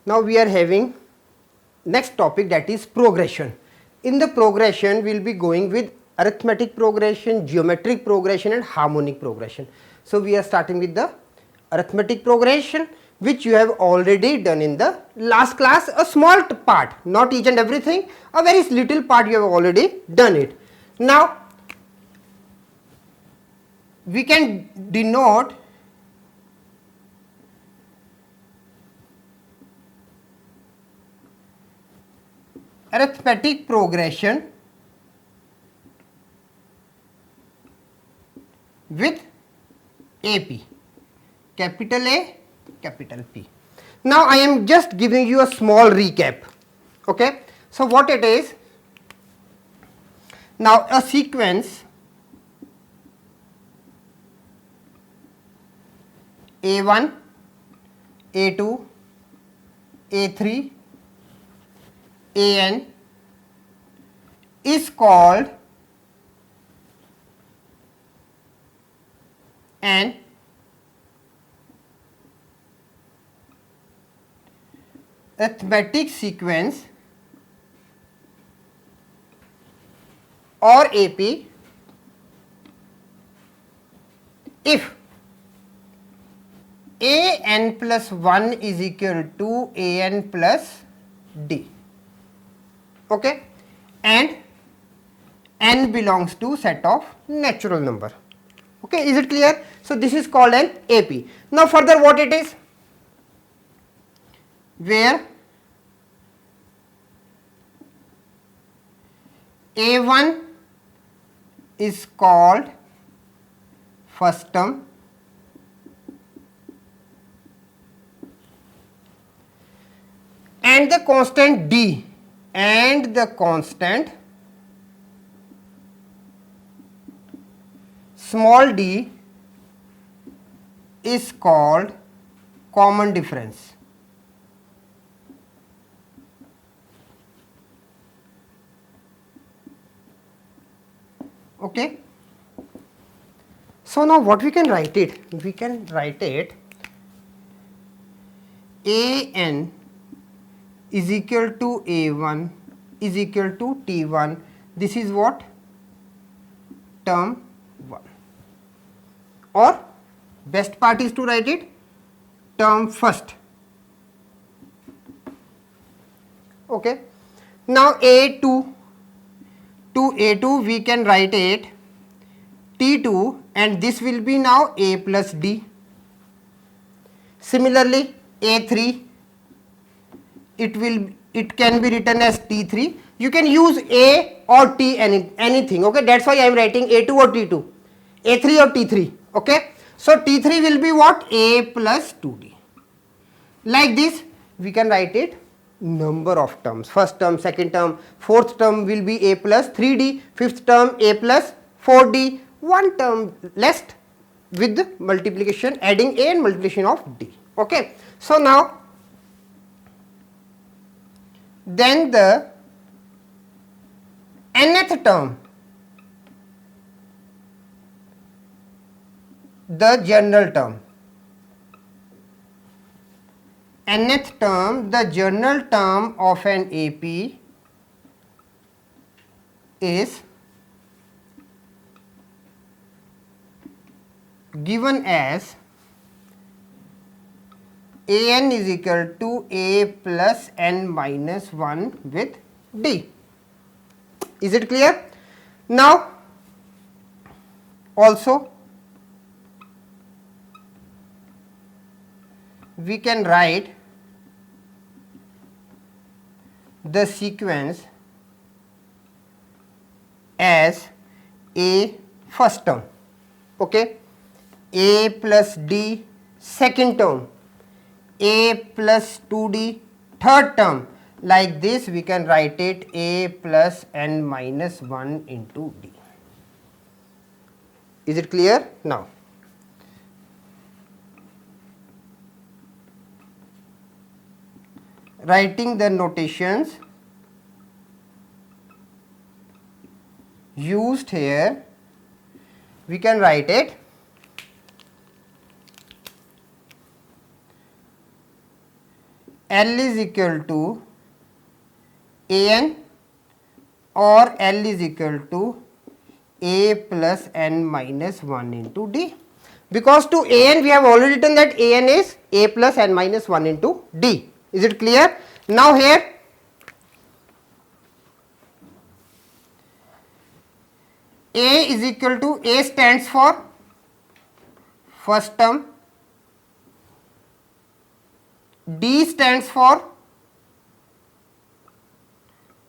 Now we are having next topic, that is progression. In the progression we will be going with arithmetic progression, geometric progression and harmonic progression. So we are starting with the arithmetic progression, which you have already done in the last class, a small part, not each and everything, a very little part you have already done it. Now we can denote arithmetic progression with AP, capital A, capital P. Now I am just giving you a small recap. Okay, so what it is, now a sequence A1, A2, A3, AN is called an arithmetic sequence or AP if AN plus 1 is equal to AN plus D. Okay, and n belongs to set of natural number. Okay, is it clear? So this is called an AP. Now further what it is, where A1 is called first term, and the constant D and the constant small d is called common difference. Okay. So now what we can write it? We can write it AN is equal to A1 is equal to T1. This is what? Term 1. Or best part is to write it term first. Okay. Now A2, to A2 we can write it T2, and this will be now A plus D. Similarly A3, it can be written as T3. You can use A or T, anything. Okay, that's why I am writing A2 or T2, A3 or T3. Okay, so T3 will be what? A plus 2D. Like this we can write it number of terms. First term, second term, fourth term will be A plus 3D, fifth term A plus 4D, one term left with multiplication, adding A and multiplication of D. Okay, so now then the nth term, the general term, nth term, the general term of an AP is given as AN is equal to A plus N minus 1 with D. Is it clear? Now also we can write the sequence as A first term, okay, A plus D second term, A plus 2D third term. Like this we can write it A plus N minus 1 into D. Is it clear? Now writing the notations used here, we can write it L is equal to an or L is equal to a plus n minus 1 into d. Because to an we have already written that an is a plus n minus 1 into d. Is it clear? Now here a is equal to, a stands for first term, d stands for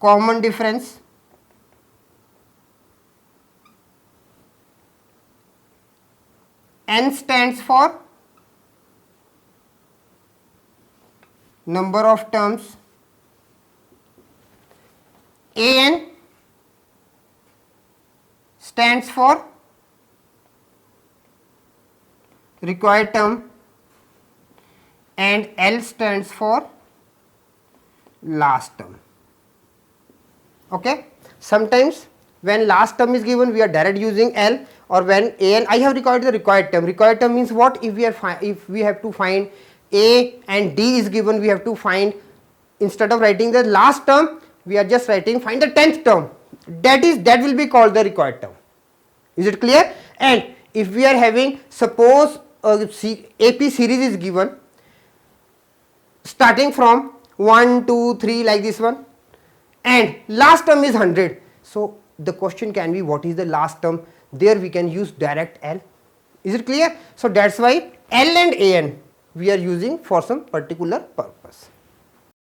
common difference, n stands for number of terms, an stands for required term, and L stands for last term. Okay. Sometimes when last term is given, we are direct using L, or when an, I have recorded the required term. Required term means what? If we have to find a and d is given, we have to find, instead of writing the last term, we are just writing find the 10th term. That will be called the required term. Is it clear? And if we are having, suppose AP series is given starting from 1, 2, 3 like this one, and last term is 100. So the question can be, what is the last term? There we can use direct L. Is it clear? So that's why L and AN we are using for some particular purpose.